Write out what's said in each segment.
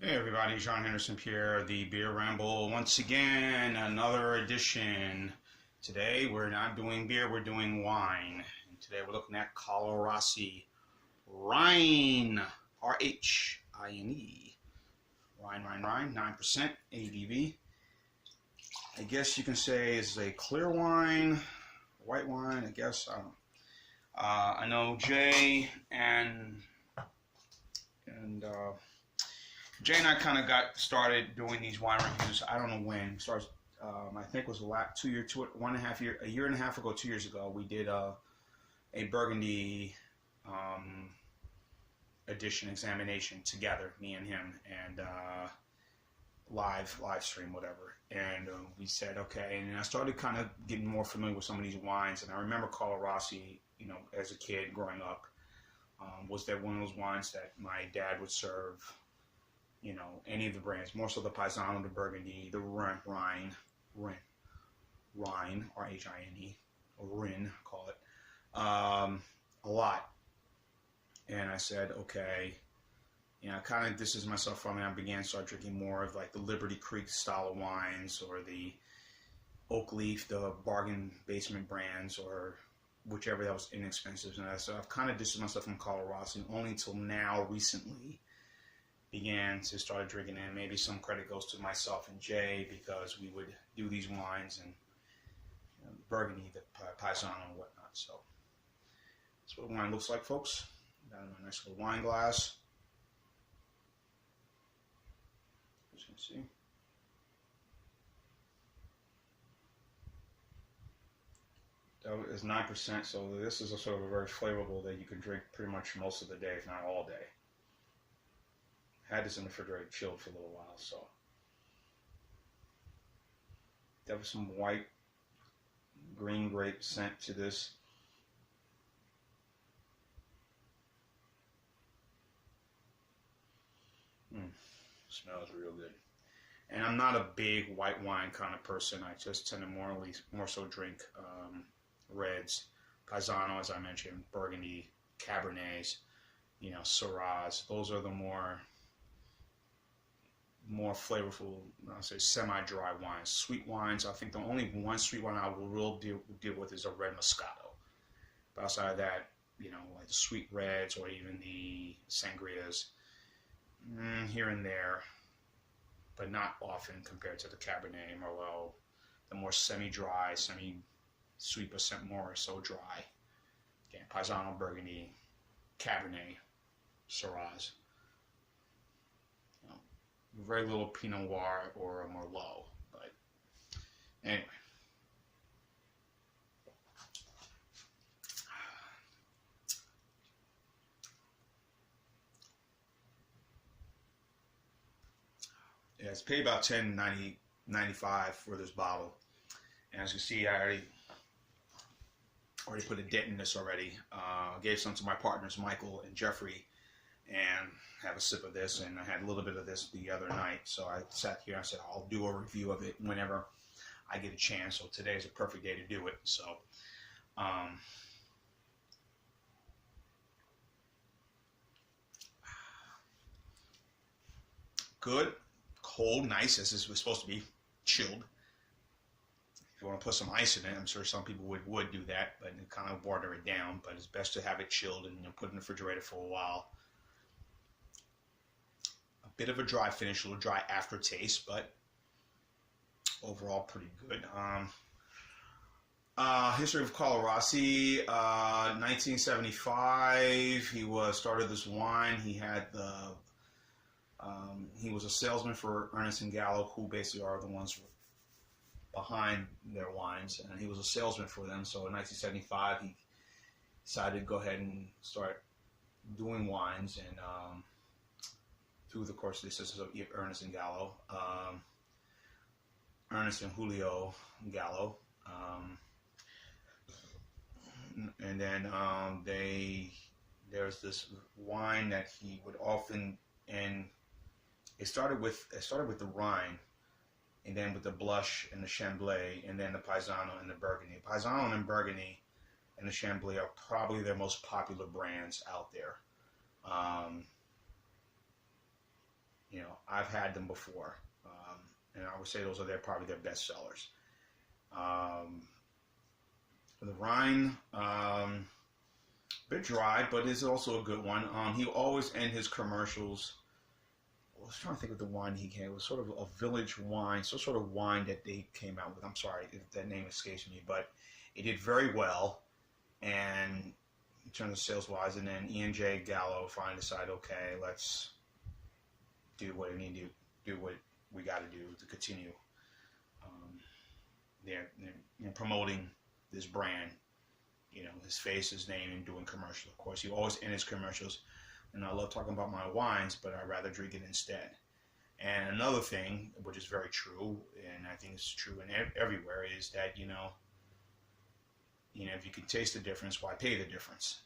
Hey everybody, John Henderson Pierre, the Beer Ramble. Once again, another edition. Today we're not doing beer, we're doing wine. And today we're looking at Carlo Rossi Rhine, R-H-I-N-E. Rhine, 9% ABV. I guess you can say it's a clear wine, white wine, I guess. I don't know. I know Jay and Jay and I kind of got started doing these wine reviews. I don't know when. Starts. I think it was a year and a half ago, 2 years ago. We did a Burgundy edition examination together, me and him, and live stream, whatever. And we said okay, and I started kind of getting more familiar with some of these wines. And I remember Carlo Rossi, as a kid growing up, was that one of those wines that my dad would serve. Any of the brands, more so the Paisano, the Burgundy, the Rhine, R-H-I-N-E, or Rhine, call it, a lot. And I said, okay, I kind of distanced myself from it. I began to start drinking more of like the Liberty Creek style of wines, or the Oak Leaf, the bargain basement brands, or whichever that was inexpensive. And so I've kind of distanced myself from Carlo Rossi only until now, recently, began to start drinking, and maybe some credit goes to myself and Jay, because we would do these wines and the Burgundy, the Paisano, and whatnot. So that's what wine looks like, folks. Got in a nice little wine glass. As you can see. That is 9%, so this is a sort of a very flavorful that you can drink pretty much most of the day, if not all day. Had this in the refrigerator chilled for a little while, so there was some white green grape scent to this. Smells real good. And I'm not a big white wine kind of person. I just tend to more so drink reds, Paisano, as I mentioned, Burgundy, Cabernets, Syrahs. Those are the more flavorful, I'll say semi-dry wines. Sweet wines, I think the only one sweet wine I will really deal with is a red Moscato. But outside of that, like the sweet reds or even the sangrias, here and there, but not often compared to the Cabernet, Merlot, the more semi-dry, semi-sweet, but more so dry. Again, Paisano, Burgundy, Cabernet, Syrahs. Very little Pinot Noir or a Merlot, but anyway. Yeah, it's paid about $10.95 for this bottle, and as you see, I already put a dent in this already. Gave some to my partners, Michael and Jeffrey, and have a sip of this, and I had a little bit of this the other night, so I sat here and I said I'll do a review of it whenever I get a chance. So today is a perfect day to do it. So good, cold, nice, as this was supposed to be, chilled. If you want to put some ice in it, I'm sure some people would do that, but it kind of water it down. But it's best to have it chilled and put it in the refrigerator for a while. Bit of a dry finish, a little dry aftertaste, but overall pretty good. History of Carlo Rossi, 1975. He started this wine. He had he was a salesman for Ernest and Gallo, who basically are the ones behind their wines, and he was a salesman for them. So in 1975, he decided to go ahead and start doing wines, and through the course of the assistance of Ernest and Gallo, Ernest and Julio Gallo, and then there's this wine that he would often, and it started with the Rhine, and then with the Blush and the Chambly, and then the Paisano and the Burgundy. Paisano and Burgundy and the Chambly are probably their most popular brands out there. I've had them before, and I would say those are probably their best sellers. The Rhine, a bit dry, but is also a good one. He always end his commercials. I was trying to think of the wine he came. It was sort of a village wine, some sort of wine that they came out with. I'm sorry if that name escapes me, but it did very well, and in terms of sales wise. And then E&J Gallo finally decided, okay, let's do what we need to do, what we got to do to continue they're promoting this brand, his face, his name, and doing commercials. Of course, he always in his commercials, and I love talking about my wines, but I'd rather drink it instead. And another thing, which is very true, and I think it's true everywhere, is that, if you can taste the difference, why pay the difference,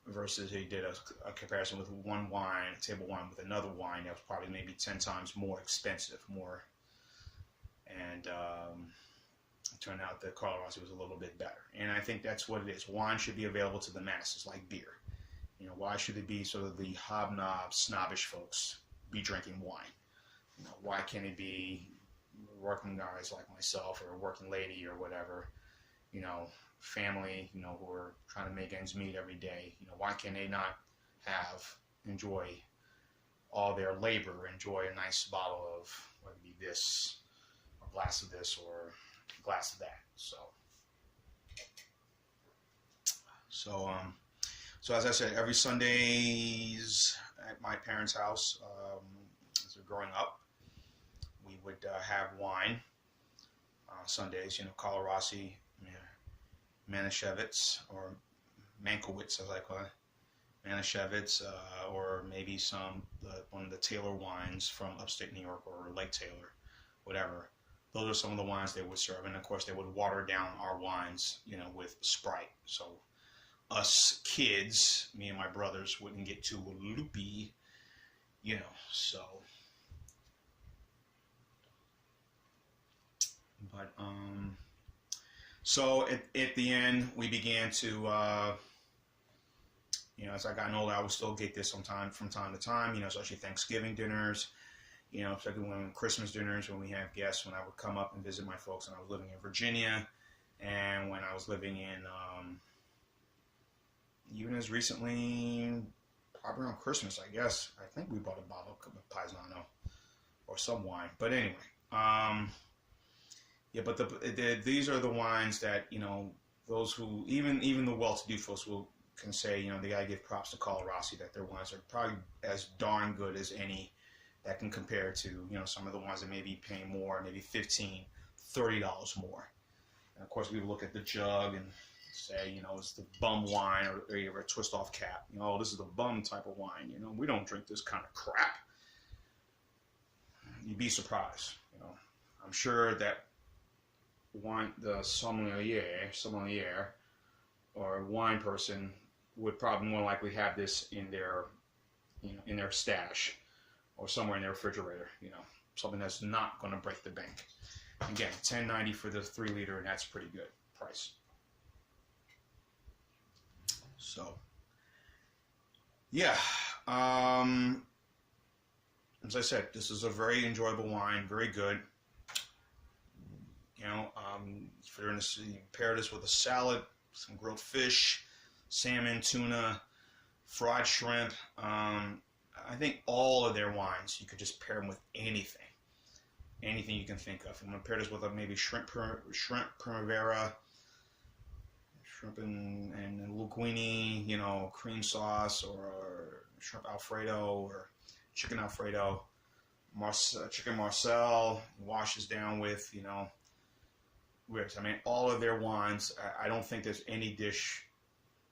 versus he did a comparison with one wine, a table wine, with another wine that was probably maybe 10 times more expensive, and it turned out that Carlo Rossi was a little bit better. And I think that's what it is. Wine should be available to the masses, like beer. Why should it be sort of the hobnob, snobbish folks be drinking wine? Why can't it be working guys like myself, or a working lady, or whatever, family, who are trying to make ends meet every day? Why can they not enjoy all their labor, enjoy a nice bottle of, whether it be this, or a glass of this, or a glass of that? So as I said, every Sundays at my parents' house, as we're growing up, we would have wine. Sundays, Carlo Rossi, Manischewitz, or Mankiewicz, as I call it, Manischewitz, or maybe one of the Taylor wines from upstate New York, or Lake Taylor, whatever. Those are some of the wines they would serve, and of course they would water down our wines, with Sprite. So us kids, me and my brothers, wouldn't get too loopy, so. But so at the end, we began to, as I got older, I would still get this from time to time, especially Thanksgiving dinners, especially when Christmas dinners, when we have guests, when I would come up and visit my folks, and I was living in Virginia, and when I was living in, even as recently, probably around Christmas, I guess, I think we bought a bottle of Paisano, or some wine, but anyway, yeah, but these are the wines that, those who, even the well-to-do folks can say, they got to give props to Carlo Rossi, that their wines are probably as darn good as any that can compare to, some of the ones that may be paying more, maybe $15, $30 more. And of course, we would look at the jug and say, it's the bum wine, or you have a twist-off cap. This is the bum type of wine. We don't drink this kind of crap. You'd be surprised. I'm sure that the sommelier, or wine person would probably more likely have this in their stash, or somewhere in their refrigerator. Something that's not going to break the bank. Again, $10.90 for the 3 liter, and that's a pretty good price. So, yeah. As I said, this is a very enjoyable wine, very good. If you're going to pair this with a salad, some grilled fish, salmon, tuna, fried shrimp. I think all of their wines, you could just pair them with anything you can think of. I'm going to pair this with maybe shrimp primavera, shrimp and linguine, cream sauce, or shrimp Alfredo, or chicken Alfredo, chicken Marcel, washes down with, ribs. I mean, all of their wines, I don't think there's any dish,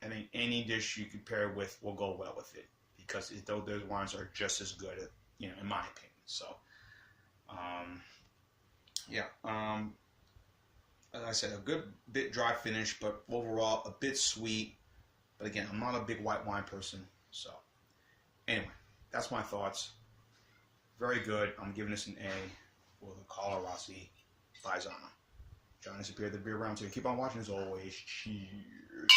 I think any dish you could pair with will go well with it, because those wines are just as good, in my opinion. So, as I said, a good bit dry finish, but overall a bit sweet. But again, I'm not a big white wine person. So, anyway, that's my thoughts. Very good. I'm giving this an A for the Carlo Rossi Paisano. John, this appeared the beer round. So keep on watching as always. Cheers.